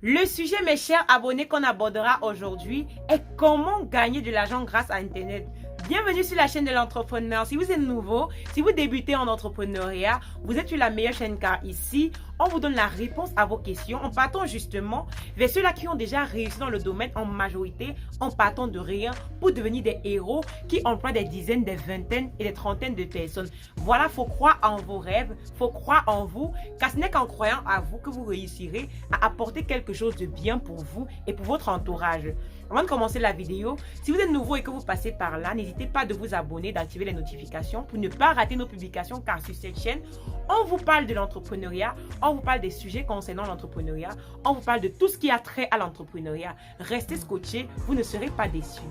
Le sujet, mes chers abonnés, qu'on abordera aujourd'hui est comment gagner de l'argent grâce à Internet. Bienvenue sur la chaîne de l'entrepreneur. Si vous êtes nouveau, si vous débutez en entrepreneuriat, vous êtes sur la meilleure chaîne car ici, on vous donne la réponse à vos questions en partant justement vers ceux-là qui ont déjà réussi dans le domaine en majorité, en partant de rien pour devenir des héros qui emploient des dizaines, des vingtaines et des trentaines de personnes. Voilà, il faut croire en vos rêves, il faut croire en vous, car ce n'est qu'en croyant à vous que vous réussirez à apporter quelque chose de bien pour vous et pour votre entourage. Avant de commencer la vidéo, si vous êtes nouveau et que vous passez par là, n'hésitez pas de vous abonner, d'activer les notifications pour ne pas rater nos publications car sur cette chaîne, on vous parle de l'entrepreneuriat, on vous parle des sujets concernant l'entrepreneuriat, on vous parle de tout ce qui a trait à l'entrepreneuriat. Restez scotchés, vous ne serez pas déçus.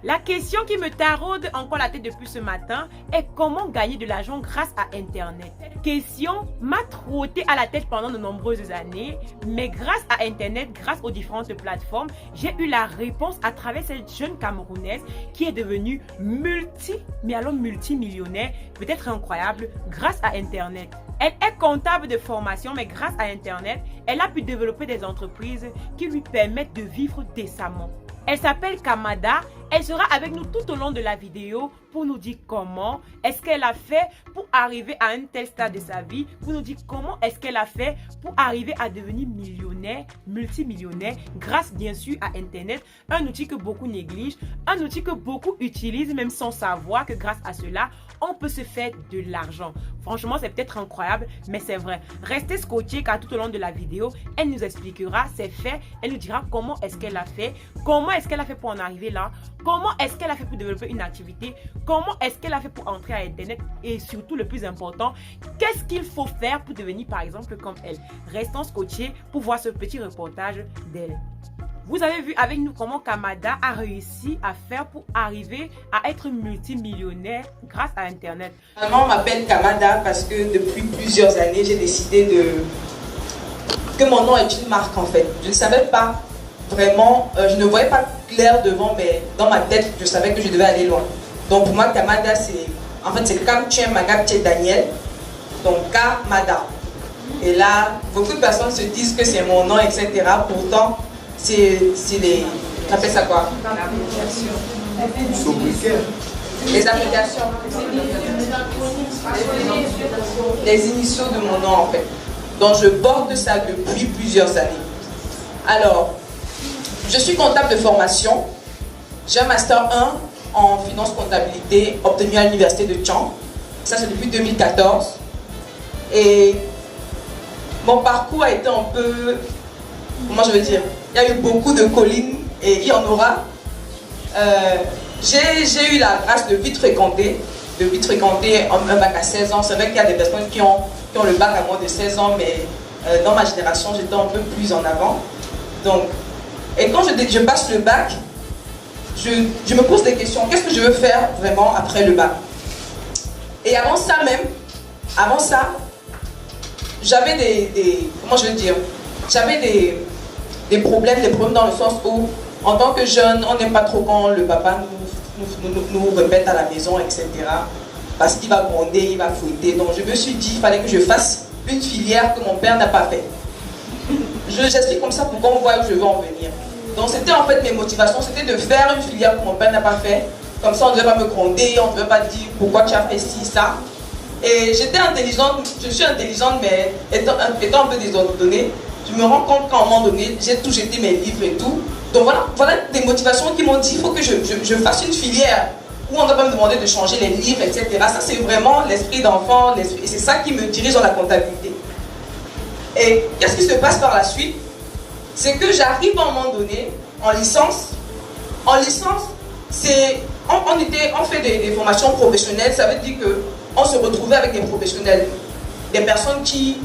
La question qui me taraude encore la tête depuis ce matin est comment gagner de l'argent grâce à Internet. Cette question m'a trotté à la tête pendant de nombreuses années, mais grâce à Internet, grâce aux différentes plateformes, j'ai eu la réponse à travers cette jeune Camerounaise qui est devenue multimillionnaire, peut-être incroyable, grâce à Internet. Elle est comptable de formation, mais grâce à Internet, elle a pu développer des entreprises qui lui permettent de vivre décemment. Elle s'appelle Kamada. Elle sera avec nous tout au long de la vidéo pour nous dire comment est-ce qu'elle a fait pour arriver à un tel stade de sa vie, pour nous dire comment est-ce qu'elle a fait pour arriver à devenir millionnaire, multimillionnaire, grâce bien sûr à Internet, un outil que beaucoup négligent, un outil que beaucoup utilisent même sans savoir que grâce à cela, on peut se faire de l'argent. Franchement, c'est peut-être incroyable, mais c'est vrai. Restez scotchés car tout au long de la vidéo, elle nous expliquera ses faits, elle nous dira comment est-ce qu'elle a fait, comment est-ce qu'elle a fait pour en arriver là, comment est-ce qu'elle a fait pour développer une activité, comment est-ce qu'elle a fait pour entrer à Internet et surtout le plus important, qu'est-ce qu'il faut faire pour devenir par exemple comme elle. Restons scotchés pour voir ce petit reportage d'elle. Vous avez vu avec nous comment Kamada a réussi à faire pour arriver à être multimillionnaire grâce à Internet. On m'appelle Kamada parce que depuis plusieurs années, j'ai décidé que mon nom est une marque en fait. Je ne savais pas vraiment, je ne voyais pas clair devant, mais dans ma tête, je savais que je devais aller loin. Donc pour moi, Kamada, c'est Kamtien Magapche Daniel, donc Kamada. Et là, beaucoup de personnes se disent que c'est mon nom, etc. Pourtant, c'est les... On appelle ça quoi? Les applications. Les initiaux de mon nom en fait. Donc je porte ça depuis plusieurs années. Alors, je suis comptable de formation. J'ai un master 1 en finance comptabilité obtenu à l'université de Tchang. Ça c'est depuis 2014. Et mon parcours a été un peu... Comment je veux dire? Il y a eu beaucoup de collines et il y en aura. J'ai eu la grâce de vite fréquenter un bac à 16 ans. C'est vrai qu'il y a des personnes qui ont le bac à moins de 16 ans, mais dans ma génération, j'étais un peu plus en avant. Donc, et quand je passe le bac, je me pose des questions. Qu'est-ce que je veux faire vraiment après le bac? Et avant ça, j'avais comment je veux dire? J'avais des problèmes dans le sens où, en tant que jeune, on n'aime pas trop quand le papa nous répète à la maison, etc. Parce qu'il va gronder, il va fouetter. Donc je me suis dit qu'il fallait que je fasse une filière que mon père n'a pas fait. J'explique comme ça pour qu'on voit où je veux en venir. Donc c'était en fait mes motivations, c'était de faire une filière que mon père n'a pas fait. Comme ça on ne devait pas me gronder, on ne devait pas dire pourquoi tu as fait ci, ça. Et j'étais intelligente, je suis intelligente, mais étant un peu désordonnée, je me rends compte qu'à un moment donné, j'ai tout jeté mes livres et tout. Donc voilà des motivations qui m'ont dit il faut que je fasse une filière où on ne doit pas me demander de changer les livres, etc. Ça, c'est vraiment l'esprit d'enfant, et c'est ça qui me dirige dans la comptabilité. Et qu'est-ce qui se passe par la suite? C'est que j'arrive à un moment donné en licence. En licence, on fait des formations professionnelles, ça veut dire qu'on se retrouvait avec des professionnels, des personnes qui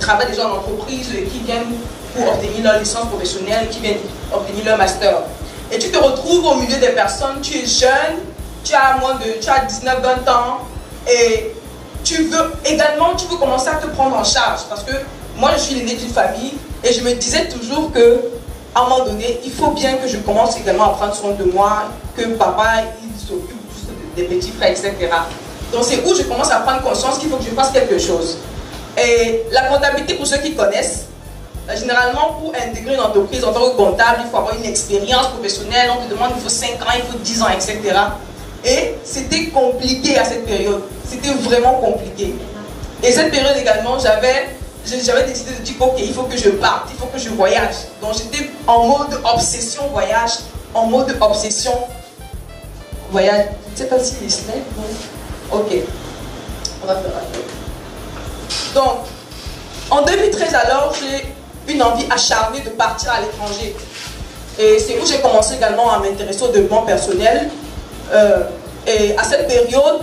travaillent déjà en entreprise, qui viennent pour obtenir leur licence professionnelle, qui viennent obtenir leur master. Et tu te retrouves au milieu des personnes, tu es jeune, tu as 19-20 ans, et tu veux commencer à te prendre en charge. Parce que moi, je suis l'aîné d'une famille, et je me disais toujours que à un moment donné, il faut bien que je commence également à prendre soin de moi. que papa, il s'occupe juste des petits frères, etc. Donc c'est où je commence à prendre conscience qu'il faut que je fasse quelque chose. Et la comptabilité, pour ceux qui connaissent, généralement pour intégrer une entreprise en tant que comptable, il faut avoir une expérience professionnelle, on te demande il faut 5 ans, il faut 10 ans, etc. Et c'était compliqué à cette période, c'était vraiment compliqué. Et cette période également, j'avais décidé de dire ok, il faut que je parte, il faut que je voyage. Donc j'étais en mode obsession voyage, en mode obsession voyage. Je ne sais pas si les slides, ok, on va faire un peu. Donc, en 2013 alors, j'ai une envie acharnée de partir à l'étranger. Et c'est où j'ai commencé également à m'intéresser au développement personnel. Et à cette période,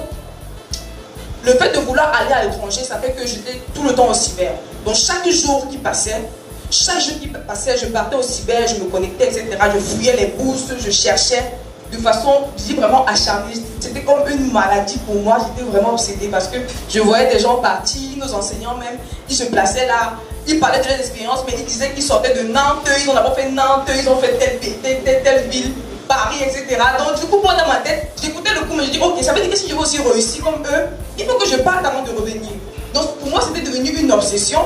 le fait de vouloir aller à l'étranger, ça fait que j'étais tout le temps au cyber. Donc chaque jour qui passait, je partais au cyber, je me connectais, etc. Je fouillais les bourses, je cherchais de façon, je dis vraiment acharnée. C'était comme une maladie pour moi, j'étais vraiment obsédée parce que je voyais des gens partir, nos enseignants même, ils se plaçaient là, ils parlaient de leurs expériences, mais ils disaient qu'ils sortaient de Nantes, ils ont d'abord fait Nantes, ils ont fait telle ville, Paris, etc. Donc du coup, moi dans ma tête, j'écoutais le cours, mais je dis ok, ça veut dire que si je veux aussi réussir comme eux, il faut que je parte avant de revenir. Donc pour moi, c'était devenu une obsession.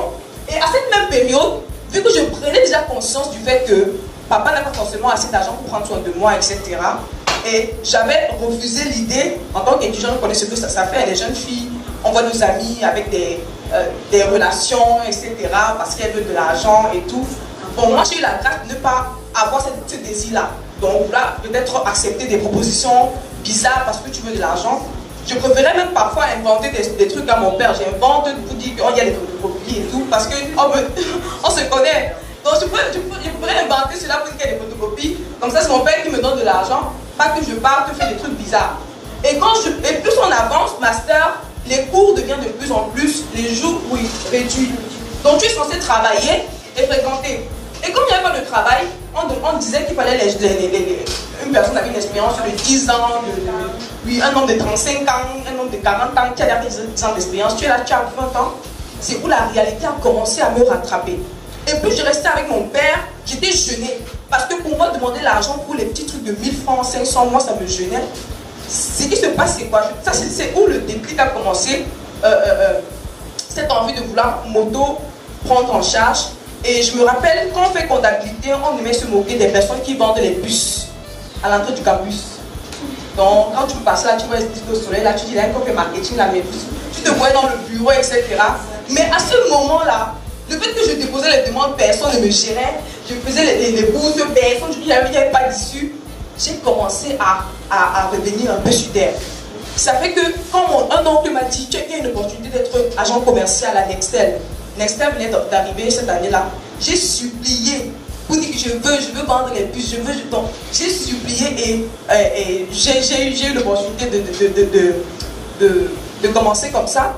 Et à cette même période, vu que je prenais déjà conscience du fait que papa n'a pas forcément assez d'argent pour prendre soin de moi, etc. Et j'avais refusé l'idée, en tant qu'étudiant, je connais ce que ça fait. Les jeunes filles, on voit nos amis avec des relations, etc. parce qu'elles veulent de l'argent et tout. Bon, moi j'ai eu la grâce de ne pas avoir ce désir-là. Donc là, peut-être accepter des propositions bizarres parce que tu veux de l'argent. Je préférais même parfois inventer des trucs à mon père. J'invente pour dire qu'il y a des photocopies et tout, parce qu'on se connaît. Donc je pourrais inventer cela pour dire qu'il y a des photocopies. Comme ça, c'est mon père qui me donne de l'argent, pas que je parte faire des trucs bizarres. Et plus on avance, master, les cours deviennent de plus en plus, les jours, oui, réduits. Donc tu es censé travailler et fréquenter. Et comme il n'y avait pas de travail, on disait qu'il fallait une personne avec une expérience de 10 ans, un homme de 35 ans, un homme de 40 ans qui a 10 ans d'expérience. Tu es là, tu as 20 ans. C'est où la réalité a commencé à me rattraper. Et plus je restais avec mon père, j'étais gênée. Parce que pour moi, demander l'argent pour les petits trucs de 1000 francs, 500, moi ça me gênait. Ce qui se passe, c'est quoi? C'est où le déclic a commencé. Cette envie de vouloir prendre en charge. Et je me rappelle, quand on fait comptabilité, on aimait se moquer des personnes qui vendent les bus à l'entrée du campus. Donc, quand tu passes là, tu vois les disques au soleil, là, tu dis, là, qu'on fait marketing, là, mais tu te vois dans le bureau, etc. Mais à ce moment-là, le fait que je déposais les demandes, personne ne me gérait, je faisais les bourses, personne, il n'y avait pas d'issue, j'ai commencé à revenir un peu sur terre. Ça fait que, quand un oncle m'a dit, tu as une opportunité d'être agent commercial à Nextel. Nextel venait d'arriver cette année-là. J'ai supplié pour dire que je veux vendre les puces, donc j'ai supplié et j'ai eu l'opportunité de commencer comme ça.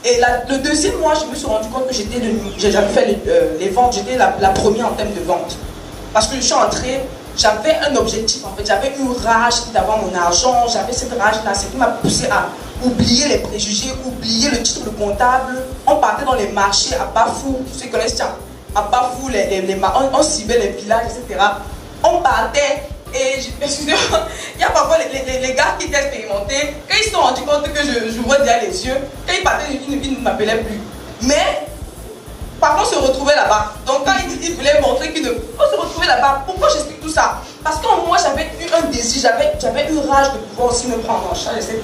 Et le deuxième mois, je me suis rendu compte que j'avais fait les ventes, j'étais la première en termes de vente. Parce que je suis entrée, j'avais un objectif en fait, j'avais une rage d'avoir mon argent, j'avais cette rage-là, c'est qui m'a poussé à oublier les préjugés, oublier le titre de comptable. On partait dans les marchés à Bafou, ceux qui connaissent ça, à Bafou, on ciblait les villages, etc. On partait et excusez-moi, il y a parfois les gars qui étaient expérimentés, quand ils se sont rendus compte que je vois derrière les yeux, quand ils partaient, ils ne m'appelaient plus. Mais par contre, on se retrouvait là-bas. Donc quand ils voulaient montrer on se retrouvait là-bas. Pourquoi j'explique tout ça? Parce que moi j'avais eu un désir, j'avais une rage de pouvoir aussi me prendre en charge, etc.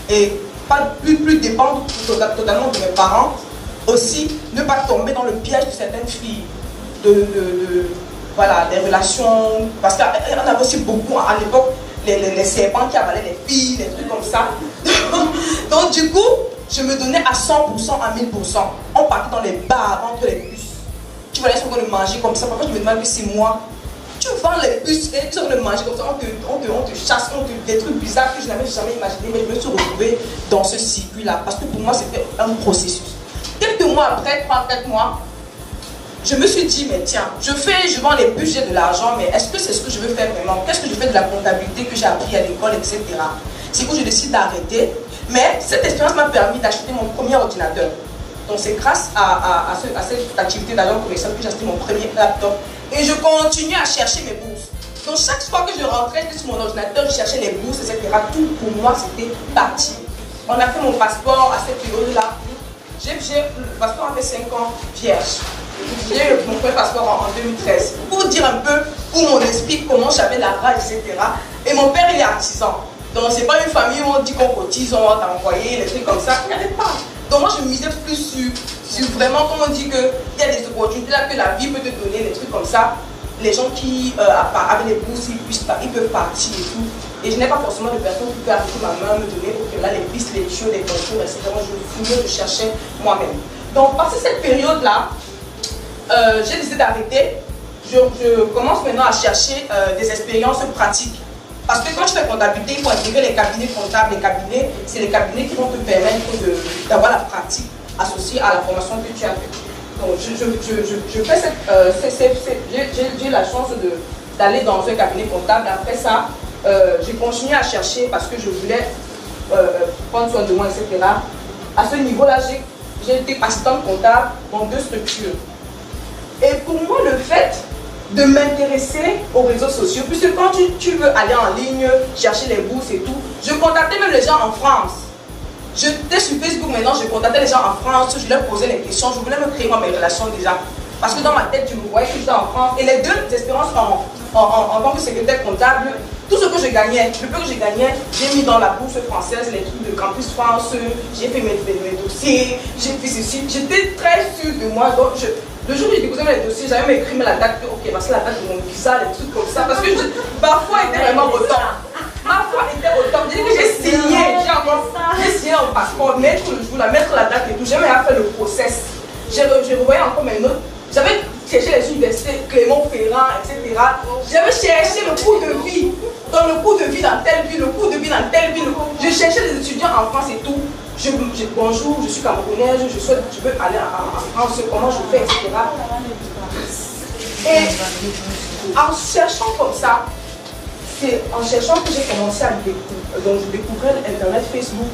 Et pas plus dépendre totalement de mes parents. Aussi, ne pas tomber dans le piège de certaines filles. Voilà, des relations. Parce qu'on avait aussi beaucoup à l'époque les serpents qui avalaient les filles, des trucs comme ça. Donc du coup, je me donnais à 100%, à 1000%. On partait dans les bars, entre les puces. Tu voyais ce qu'on le manger comme ça. Parfois, je me demande que c'est moi. Tu vends les puces et tu vas le manger comme ça. On te chasse, des trucs bizarres que je n'avais jamais imaginé. Mais je me suis retrouvée dans ce circuit-là. Parce que pour moi, c'était un processus. Quelques mois après, 3-4 mois, je me suis dit, mais tiens, je vends les puces, j'ai de l'argent, mais est-ce que c'est ce que je veux faire vraiment? Qu'est-ce que je fais de la comptabilité que j'ai appris à l'école, etc. C'est où je décide d'arrêter. Mais cette expérience m'a permis d'acheter mon premier ordinateur. Donc c'est grâce à cette activité d'agent commercial que j'ai acheté mon premier laptop. Et je continue à chercher mes bourses. Donc chaque fois que je rentrais sur mon ordinateur, je cherchais les bourses, etc. Tout pour moi, c'était parti. On a fait mon passeport à cette période-là. Le passeport a fait 5 ans vierge. J'ai eu mon premier passeport en 2013. Pour dire un peu où mon esprit, comment j'avais la rage, etc. Et mon père, il est artisan. Donc c'est pas une famille où on dit qu'on cotise, on va t'envoyer, des trucs comme ça. Il n'y avait pas. Donc moi, je misais plus sur vraiment, comme on dit qu'il y a des opportunités là que la vie peut te donner, des trucs comme ça. Les gens qui, avec les bourses, ils peuvent partir et tout. Et je n'ai pas forcément de personne qui peut arrêter ma main, me donner pour que là, les pistes, les choses, les concours, etc. Je fouillais, je cherchais moi-même. Donc, passé cette période-là, j'ai décidé d'arrêter. Je commence maintenant à chercher des expériences pratiques. Parce que quand tu fais comptabilité, il faut intégrer les cabinets comptables. Les cabinets, c'est les cabinets qui vont te permettre d'avoir la pratique associée à la formation que tu as faite. Donc, je fais j'ai la chance d'aller dans un cabinet comptable. Après ça, j'ai continué à chercher parce que je voulais prendre soin de moi, etc. À ce niveau-là, j'ai été assistante comptable dans 2 structures. Et pour moi, le fait de m'intéresser aux réseaux sociaux, puisque quand tu veux aller en ligne, chercher les bourses et tout, je contactais même les gens en France. J'étais sur Facebook maintenant, je contactais les gens en France, je leur posais les questions, je voulais me créer moi mes relations déjà. Parce que dans ma tête, je me voyais que j'étais en France. Et les 2 expériences en tant que secrétaire comptable, tout ce que je gagnais, le peu que je gagnais, j'ai mis dans la bourse française, les trucs de Campus France, j'ai fait mes dossiers, j'ai fait ceci. J'étais très sûre de moi. Donc le jour où j'ai déposé mes dossiers, j'avais écrit la date, ok, parce que la date de mon visa, les trucs comme ça. Parce que ma foi était vraiment au top. Ma foi était au top. J'ai signé, j'ai signé un passeport, mettre le jour, mettre la date et tout. J'ai même fait le process. J'ai revoyé encore mes notes. J'avais cherché les universités, Clermont-Ferrand, etc. J'avais cherché le cours de vie. Dans le cours de vie dans telle ville, le cours de vie dans telle ville. Je cherchais les étudiants en France et tout. Bonjour, je suis camerounaise, je veux aller en France, comment je fais, etc. Et en cherchant comme ça, c'est en cherchant que j'ai commencé à découvrir. Donc je découvrais Internet, Facebook,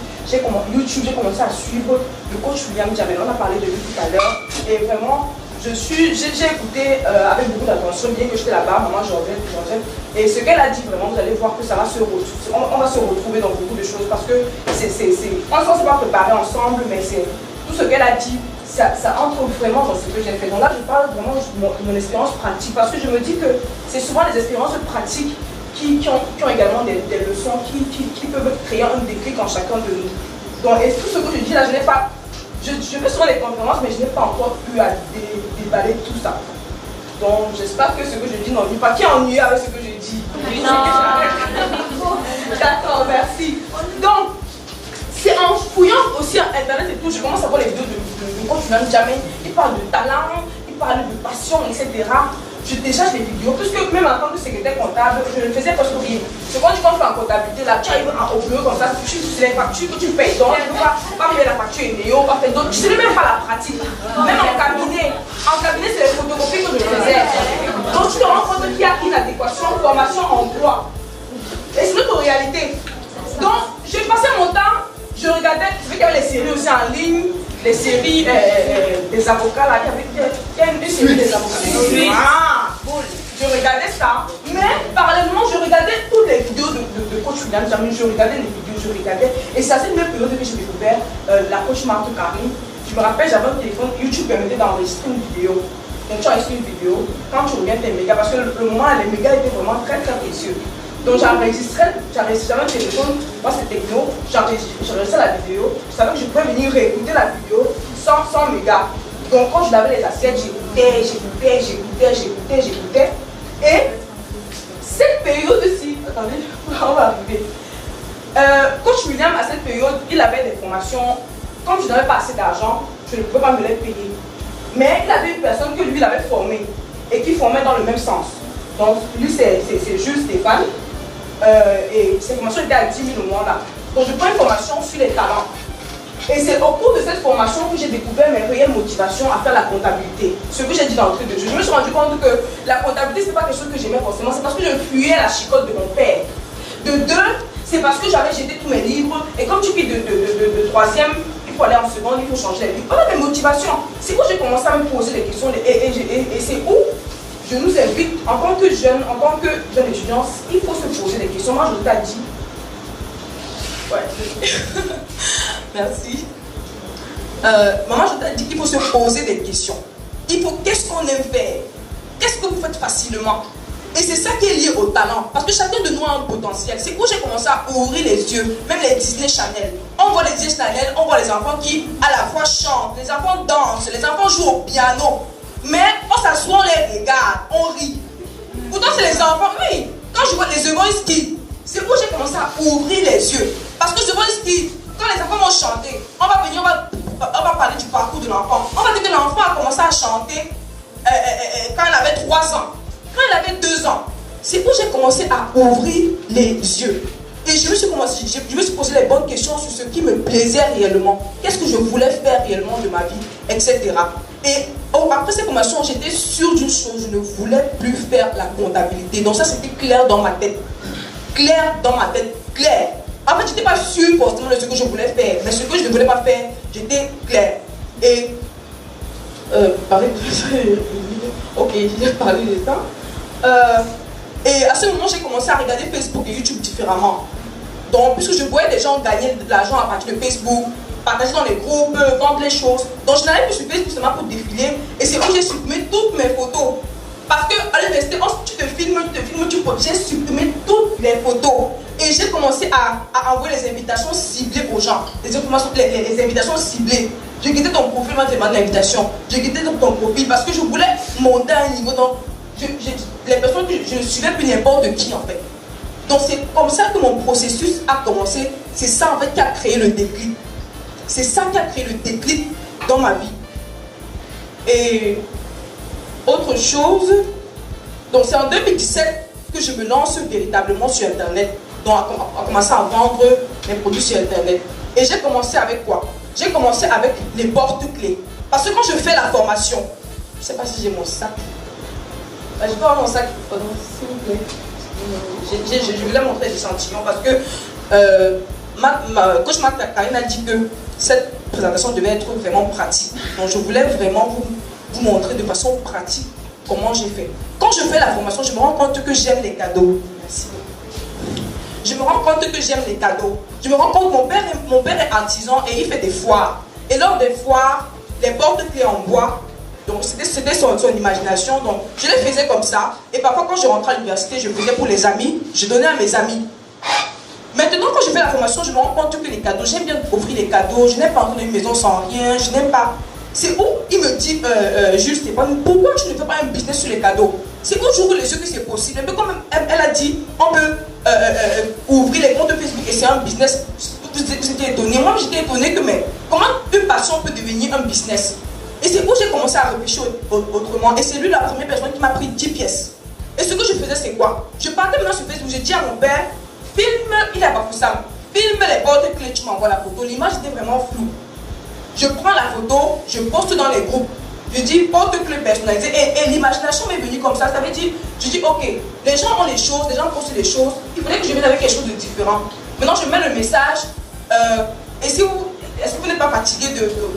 YouTube, j'ai commencé à suivre le coach William Diamel. On a parlé de lui tout à l'heure. Et vraiment, j'ai écouté avec beaucoup d'attention, bien que j'étais là-bas, maman Georgette. Et ce qu'elle a dit, vraiment, vous allez voir que ça va se retrouver. On va se retrouver dans beaucoup de choses parce que on ne s'est pas préparé ensemble, mais c'est tout ce qu'elle a dit. Ça entre vraiment dans ce que j'ai fait. Donc là, je parle vraiment de mon expérience pratique parce que je me dis que c'est souvent les expériences pratiques qui ont également des leçons qui peuvent créer un déclic en chacun de nous. Donc, et tout ce que je dis là, je n'ai pas. Je fais souvent des conférences, mais je n'ai pas encore pu déballer tout ça. Donc, j'espère que ce que je dis n'ennuie pas. Qui est ennuyé avec ce que je dis? Non. D'accord, merci. Donc, c'est en fouillant aussi à Internet et tout, je commence à voir les vidéos de coach William Diamel. Il parle de talent, il parle de passion, etc. Je télécharge les vidéos, puisque même en tant que secrétaire comptable, je ne faisais pas ce rien. C'est quand tu fais en comptabilité, là, tu arrives au bureau comme ça, tu fais les factures que tu payes, donc tu ne peux pas payer la facture Néo, pas faire d'autres. Je ne sais même pas la pratique. Même en cabinet, c'est les photocopies que je faisais. Donc tu te rends compte qu'il y a inadéquation, formation, emploi. Et c'est notre réalité. Donc, je passais mon temps, je regardais, je sais qu'il y avait les séries aussi en ligne, les séries des avocats là, il y a une série des avocats. Ah, je regardais ça, mais parallèlement, je regardais toutes les vidéos de coach William Diamel, je regardais les vidéos, je regardais, et c'est à cette même période que j'ai découvert la coach Marthe Karim. Je me rappelle, j'avais un téléphone, YouTube permettait d'enregistrer une vidéo. Donc tu enregistres une vidéo, quand tu reviens tes mégas, parce que le moment, les mégas étaient vraiment très très précieux. Donc j'enregistrais un téléphone, moi c'était techno, j'enregistrais la vidéo, je savais que je pouvais venir réécouter la vidéo sans mégas. Donc quand je lavais les assiettes, j'écoutais. Et cette période-ci, attendez, on va arriver. Coach William, à cette période, il avait des formations, comme je n'avais pas assez d'argent, je ne pouvais pas me les payer. Mais il avait une personne que lui il avait formée et qui formait dans le même sens. Donc lui c'est Jules Stéphane. Et cette formation était à 10 000 au mois là. Donc je prends une formation sur les talents. Et c'est au cours de cette formation que j'ai découvert mes réelles motivations à faire la comptabilité. Ce que j'ai dit d'entrée de jeu. Je me suis rendu compte que la comptabilité, c'est pas quelque chose que j'aimais forcément. C'est parce que je fuyais la chicote de mon père. De 2, c'est parce que j'avais jeté tous mes livres. Et comme tu quittes de 3e, il faut aller en seconde, il faut changer les livres. Voilà mes motivations. C'est quand j'ai commencé à me poser des questions. Et c'est où je nous invite, en tant que jeune étudiant, il faut se poser des questions. Moi, je t'ai dit. Ouais. Merci. Maman, je t'ai dit qu'il faut se poser des questions. Il faut, qu'est-ce qu'on aime faire? Qu'est-ce que vous faites facilement? Et c'est ça qui est lié au talent. Parce que chacun de nous a un potentiel. C'est où j'ai commencé à ouvrir les yeux. Même les Disney Channel. On voit les Disney Channel, on voit les enfants qui à la fois chantent, les enfants dansent, les enfants jouent au piano. Mais on s'assoit, on les regarde, on rit. Pourtant c'est les enfants, oui. Quand je vois les The Voice Kids, c'est où j'ai commencé à ouvrir les yeux. Parce que The Voice Kids, quand les enfants vont chanter, on va venir, on va parler du parcours de l'enfant. On va dire que l'enfant a commencé à chanter quand il avait 3 ans. Quand il avait 2 ans, c'est où j'ai commencé à ouvrir les yeux. Et je me suis posé les bonnes questions sur ce qui me plaisait réellement. Qu'est-ce que je voulais faire réellement de ma vie, etc. Et après cette formation, j'étais sûre d'une chose, je ne voulais plus faire la comptabilité. Donc ça, c'était clair dans ma tête. Clair dans ma tête, clair. En fait, je n'étais pas sûre forcément de ce que je voulais faire. Mais ce que je ne voulais pas faire, j'étais clair. Et... ok, j'ai parlé de ça. Et à ce moment, j'ai commencé à regarder Facebook et YouTube différemment. Donc, puisque je voyais des gens gagner de l'argent à partir de Facebook, partager dans les groupes, vendre les choses. Donc, je n'allais plus sur Facebook seulement pour défiler. Et c'est où j'ai supprimé toutes mes photos. Parce qu'à l'université, tu te filmes, j'ai supprimé toutes les photos. Et j'ai commencé à envoyer les invitations ciblées aux gens. Les invitations ciblées. Je guettais ton profil, moi, je demande l'invitation. Je guettais ton profil parce que je voulais monter à un niveau. Donc, les personnes que je ne suivais plus n'importe qui, en fait. Donc, c'est comme ça que mon processus a commencé. C'est ça, en fait, qui a créé le déclic. C'est ça qui a créé le déclic dans ma vie. Et autre chose, donc c'est en 2017 que je me lance véritablement sur Internet. Donc, à commencer à vendre mes produits sur Internet. Et j'ai commencé avec quoi? J'ai commencé avec les porte-clés. Parce que quand je fais la formation, je ne sais pas si j'ai mon sac. Je peux avoir mon sac, s'il vous plaît. Je voulais montrer l'échantillon parce que coach Karine a dit que cette présentation devait être vraiment pratique. Donc je voulais vraiment vous montrer de façon pratique comment j'ai fait. Quand je fais la formation, je me rends compte que j'aime les cadeaux. Merci. Je me rends compte que j'aime les cadeaux. Je me rends compte que mon père est artisan et il fait des foires. Et lors des foires, les porte-clés en bois, donc c'était son imagination, donc je les faisais comme ça. Et parfois quand je rentrais à l'université, je faisais pour les amis, je donnais à mes amis. Maintenant quand je fais la formation, je me rends compte que les cadeaux, j'aime bien offrir les cadeaux, je n'aime pas entrer dans une maison sans rien, je n'aime pas. C'est où il me dit, Jules Stéphane, pourquoi tu ne fais pas un business sur les cadeaux? C'est où j'ouvre les yeux que c'est possible. Mais comme elle a dit, on peut ouvrir les comptes de Facebook et c'est un business. Vous étiez étonné. Moi j'étais étonné que mais comment une passion peut devenir un business? Et c'est où j'ai commencé à réfléchir autrement. Et c'est lui la première personne qui m'a pris 10 pièces. Et ce que je faisais, c'est quoi? Je partais maintenant sur Facebook, j'ai dit à mon père, filme, il a pas fait ça. Filme les porte-clés, tu m'envoies la photo. L'image était vraiment floue. Je prends la photo, je poste dans les groupes. Je dis porte-clés personnalisé. Et l'imagination m'est venue comme ça. Ça veut dire, je dis ok, les gens ont les choses, les gens postent les choses. Il fallait que je vienne avec quelque chose de différent. Maintenant, je mets le message. Et si est-ce que vous n'êtes pas fatigué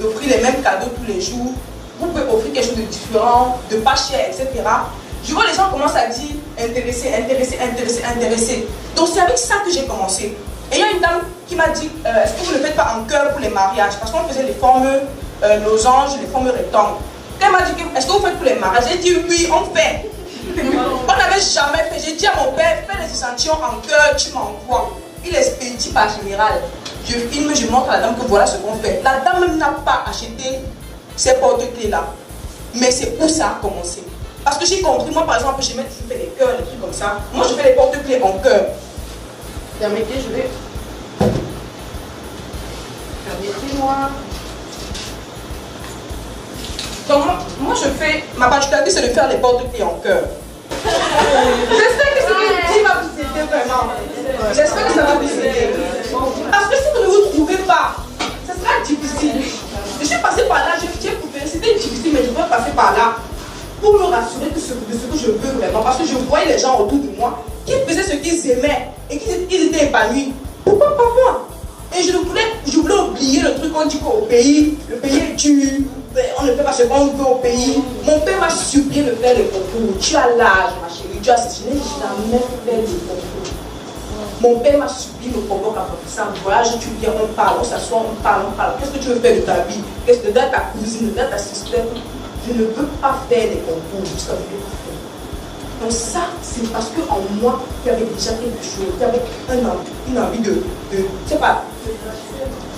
d'offrir les mêmes cadeaux tous les jours? Vous pouvez offrir quelque chose de différent, de pas cher, etc. Je vois les gens commencent à dire intéressé. Donc c'est avec ça que j'ai commencé. Et il y a une dame qui m'a dit, est-ce que vous ne le faites pas en cœur pour les mariages? Parce qu'on faisait les formes losanges, les formes rectangles. Elle m'a dit, est-ce que vous faites pour les mariages? J'ai dit oui, on fait. On n'avait jamais fait. J'ai dit à mon père, fais les échantillons en cœur, tu m'envoies. Il expédie par général. Je filme, je montre à la dame que voilà ce qu'on fait. La dame même n'a pas acheté ces porte-clés là. Mais c'est où ça a commencé. Parce que j'ai compris, moi par exemple, je fais des cœurs, des trucs comme ça. Moi je fais les porte-clés en cœur. Permettez, je vais. Permettez-moi. Donc moi je fais. Ma particularité c'est de faire les porte-clés en cœur. J'espère que ce que je dis va vous aider vraiment. J'espère que ça va vous aider. Parce que si vous ne vous trouvez pas, ce sera difficile. Je suis passée par là, j'ai coupé, c'était difficile, mais je vais passer par là pour me rassurer de ce que je veux vraiment. Parce que je voyais les gens autour de moi qui faisaient ce qu'ils aimaient et qu'ils étaient épanouis. Pourquoi pas moi? Et je voulais oublier le truc qu'on dit qu'au pays, le pays est dur, on ne fait pas ce qu'on veut au pays. Mon père m'a supplié de faire les concours. Tu as l'âge, ma chérie, tu as ce je n'ai jamais fait les concours. Mon père m'a supplié, me convoque à professeur, voyage, tu viens, on parle, on s'assoit, on parle. Qu'est-ce que tu veux faire de ta vie? Qu'est-ce que dans ta cousine, dans ta sister? Je ne veux pas faire des concours jusqu'à ce que je fasse. Donc ça, c'est parce qu'en moi, tu avais déjà quelque chose, tu avais une envie de je sais pas,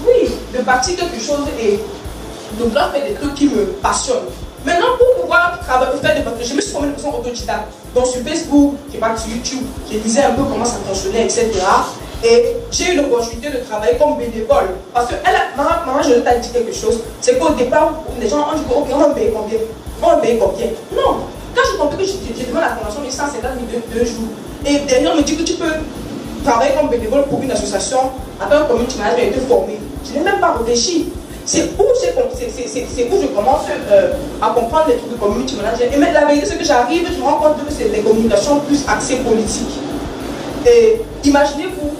oui, de bâtir quelque chose et de vouloir faire des trucs qui me passionnent. Maintenant, pour pouvoir travailler, faire des je me suis formée de façon autodidacte. Donc sur Facebook, j'ai pas sur YouTube, je disais un peu comment ça fonctionnait, etc. Et j'ai eu l'opportunité de travailler comme bénévole. Parce que maman, je t'ai dit quelque chose, c'est qu'au départ, les gens ont dit, ok, on va payer combien? On va payer combien? Non. Quand j'ai compris que j'ai demandé la formation de 150 000 2 jours, et derrière on me dit que tu peux travailler comme bénévole pour une association, en tant que community manager, et te former. Je n'ai même pas réfléchi. C'est où je commence à comprendre les trucs de community manager. Et mais la vérité, c'est que j'arrive, je me rends compte que c'est des communications plus axées politiques. Et imaginez-vous,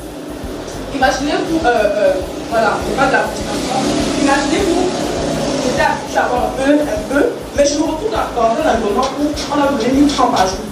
voilà, c'est pas de la frustration. Imaginez-vous, j'étais affiché avant un peu, mais je me retrouve dans un environnement où on a besoin de 1000 francs par jour.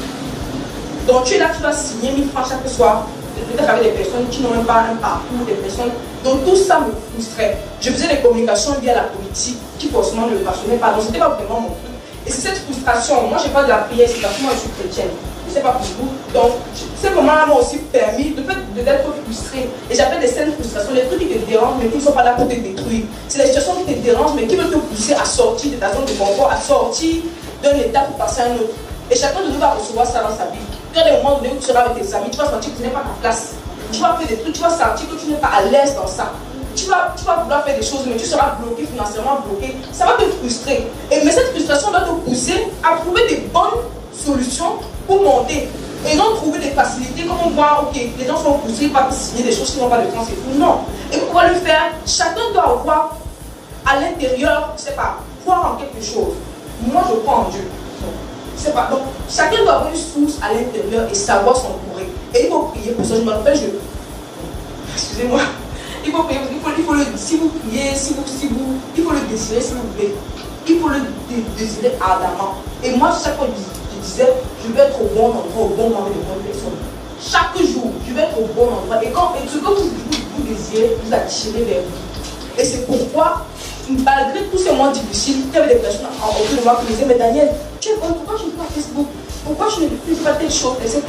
Donc tu es là, tu dois signer 1000 francs chaque soir. Peut-être avec des personnes qui n'ont même pas un parcours, des personnes. Donc tout ça me frustrait. Je faisais des communications liées à la politique qui forcément ne me passionnait pas. Donc c'était pas vraiment mon truc. Et c'est cette frustration. Moi, je n'ai pas de la prière, c'est parce que moi je suis chrétienne. Je ne sais pas pour vous. Donc ces moments-là m'ont aussi permis d'être frustrée. Et j'appelle des scènes de frustration, les trucs qui te dérangent mais qui ne sont pas là pour te détruire. C'est les situations qui te dérangent mais qui veulent te pousser à sortir de ta zone de confort, à sortir d'un état pour passer à un autre. Et chacun de nous va recevoir ça dans sa vie. Il y a des moments où tu seras avec tes amis, tu vas sentir que tu n'es pas ta place. Tu vas faire des trucs, tu vas sentir que tu n'es pas à l'aise dans ça. Tu vas vouloir faire des choses, mais tu seras bloqué, financièrement bloqué. Ça va te frustrer. Mais cette frustration doit te pousser à trouver des bonnes solutions pour monter. Et non trouver des facilités comme on voit, ok, les gens sont poussés par signer des choses qui n'ont pas de sens et tout. Non. Et pour pouvoir le faire, chacun doit avoir à l'intérieur, je ne sais pas, croire en quelque chose. Moi, je crois en Dieu. C'est pas. Donc, chacun doit avoir une source à l'intérieur et savoir s'entourer. Et il faut prier pour ça. Je me rappelle, excusez-moi. Il faut prier, si vous priez, il faut le désirer, s'il vous plaît. Il faut le désirer ardemment. Et moi, chaque fois, je disais, je vais être au bon endroit, au bon moment, de bonnes personnes. Chaque jour, je vais être au bon endroit. Et ce que vous désirez, vous attirez vers vous. Et c'est pourquoi, malgré tous ces moments difficiles, il y avait des personnes autour de moi qui me disaient, mais Daniel, tu es bon, pourquoi tu ne fais pas Facebook? Pourquoi tu ne fais pas telle chose, etc.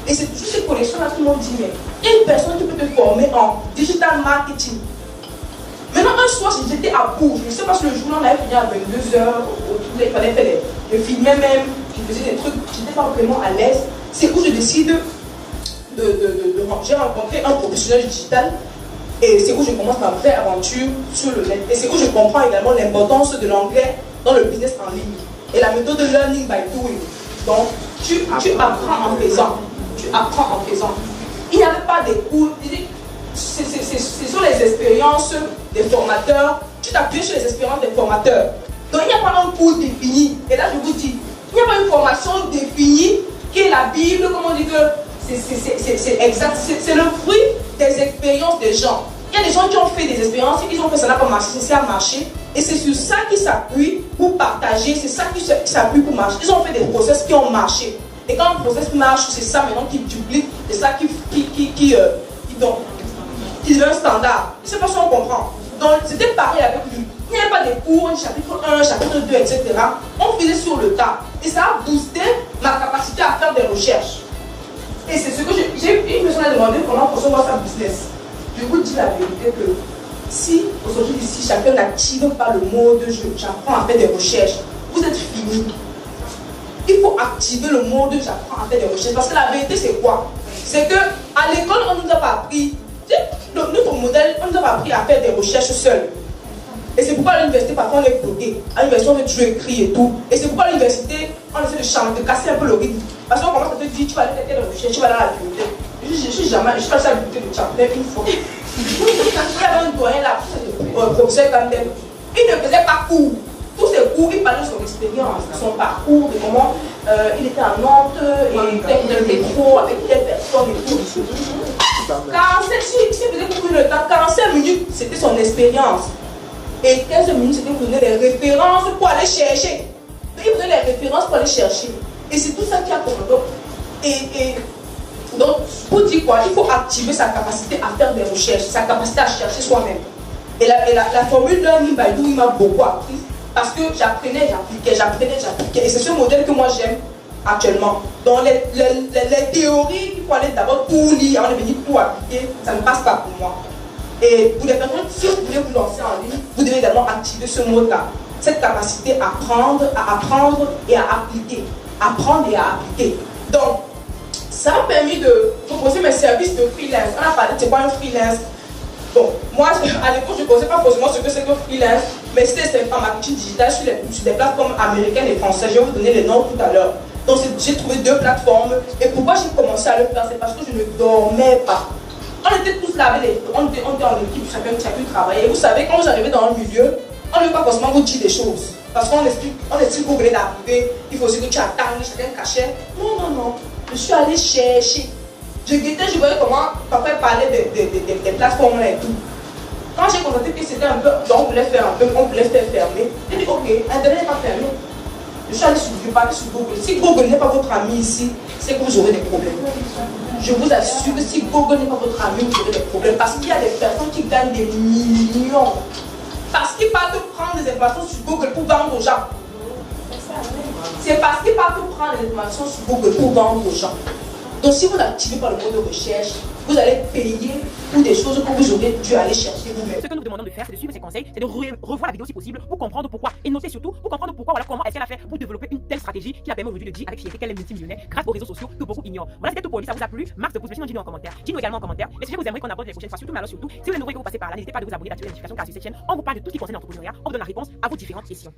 Et c'est toutes ces connexions-là qui m'ont dit, mais il y a une personne qui peut te former en digital marketing. Maintenant, un soir, j'étais à Bourges. Je ne sais pas si le jour, on avait fini à 22h, il fallait faire je filmais même, je faisais des trucs, je n'étais pas vraiment à l'aise. C'est où je décide j'ai rencontré un professionnel digital. Et c'est où je commence ma vraie aventure sur le net. Et c'est où je comprends également l'importance de l'anglais dans le business en ligne. Et la méthode de learning by doing. Donc, tu apprends en faisant. Tu apprends en faisant. Il n'y avait pas des cours. Ce sont les expériences des formateurs. Tu t'appuies sur les expériences des formateurs. Donc, il n'y a pas un cours défini. Et là, je vous dis, il n'y a pas une formation définie qui est la Bible, comme on dit que c'est exact. C'est le fruit des expériences des gens. Il y a des gens qui ont fait des expériences, ils ont fait ça n'a pas marché, ça a marché. Et c'est sur ça qu'ils s'appuient pour partager, c'est ça qu'ils s'appuient pour marcher. Ils ont fait des process qui ont marché. Et quand un process marche, c'est ça maintenant qu'ils dupliquent, c'est ça qui devient un standard. Je ne sais pas si on comprend. Donc c'était pareil avec lui. Il n'y avait pas des cours, chapitre 1, chapitre 2, etc. On faisait sur le tas. Et ça a boosté ma capacité à faire des recherches. Et c'est ce que j'ai une personne a demandé comment concevoir sa business. Je vous dis la vérité que si aujourd'hui ici chacun n'active pas le mode j'apprends à faire des recherches, vous êtes fini. Il faut activer le mode j'apprends à faire des recherches. Parce que la vérité c'est quoi? C'est que à l'école on ne nous a pas appris, notre modèle, on nous a pas appris à faire des recherches seuls. Et c'est pourquoi à l'université parfois on est bloqué. À l'université on veut toujours écrire et tout. Et c'est pourquoi à l'université on essaie de changer, de casser un peu le rythme. Parce qu'on commence à te dire tu vas aller faire des recherches, tu vas aller à la bibliothèque. Je suis passé à la bibliothèque de Chaplin une fois. Il y avait un doyen là, professeur Kandel. Il ne faisait pas cours. Tous ses cours, il parlait de son expérience, de son parcours, de comment il était à Nantes, et il était dans le métro avec telle personne et tout. 45, si il faisait couvrir le temps, 45 minutes, c'était son expérience. Et 15 minutes, c'était vous donner les références pour aller chercher. Il vous donne les références pour aller chercher. Et c'est tout ça qui a comme donc. Donc, pour dire quoi, il faut activer sa capacité à faire des recherches, sa capacité à chercher soi-même. Et la formule learning by doing m'a beaucoup appris parce que j'apprenais, j'appliquais. Et c'est ce modèle que moi j'aime actuellement. Donc, les théories qu'il faut aller d'abord tout lire avant de venir tout appliquer, ça ne passe pas pour moi. Et pour les personnes, si vous voulez vous lancer en ligne, vous devez d'abord activer ce mode-là. Cette capacité à apprendre et à appliquer. Apprendre et à appliquer. Donc, ça m'a permis de proposer mes services de freelance. On a parlé de c'est quoi un freelance. Bon, moi, à l'époque, je ne connaissais pas forcément ce que c'est que freelance, mais c'était en marketing digital sur des plateformes américaines et françaises. Je vais vous donner les noms tout à l'heure. Donc, j'ai trouvé 2 plateformes. Et pourquoi j'ai commencé à le faire? C'est parce que je ne dormais pas. On était tous là, on était en équipe, chacun travaillait. Et vous savez, quand vous arrivez dans le milieu, on ne veut pas forcément vous dire des choses. Parce qu'on explique que vous venez d'arriver, il faut aussi que tu attendes, chacun cachait. Non. Je suis allée chercher. Je guettais, je voyais comment papa parlait des plateformes là et tout. Quand j'ai constaté que c'était un peu, donc on voulait faire fermer, j'ai dit ok, Internet n'est pas fermé. Je suis allée sur Google. Si Google n'est pas votre ami ici, c'est que vous aurez des problèmes. Je vous assure que si Google n'est pas votre ami, vous aurez des problèmes. Parce qu'il y a des personnes qui gagnent des millions. Parce qu'ils partent prendre des informations sur Google pour vendre aux gens. C'est parce qu'ils partent prendre des informations sur Google pour vendre aux gens. Donc si vous n'activez pas le mode de recherche, vous allez payer pour des choses que vous aurez dû aller chercher vous-même. Ce que nous demandons de faire, c'est de suivre ses conseils, c'est de revoir la vidéo si possible pour comprendre pourquoi. Et noter surtout pour comprendre pourquoi, voilà comment est-ce qu'elle a fait pour développer une telle stratégie qui la permet aujourd'hui de dire avec fierté qu'elle est multimillionnaire grâce aux réseaux sociaux que beaucoup ignorent. Voilà, c'était tout pour lui. Ça vous a plu? Max de pouce, merci, dites-nous en commentaire. Dites-nous également en commentaire. Et si vous aimeriez qu'on aborde les prochaines fois, surtout, mais alors surtout, si vous êtes nouveau et que vous passez par là, n'hésitez pas à vous abonner, d'activer les notifications car sur cette chaîne, on vous parle de tout ce qui concerne l'entrepreneuriat, on vous donne la réponse à vos différentes questions.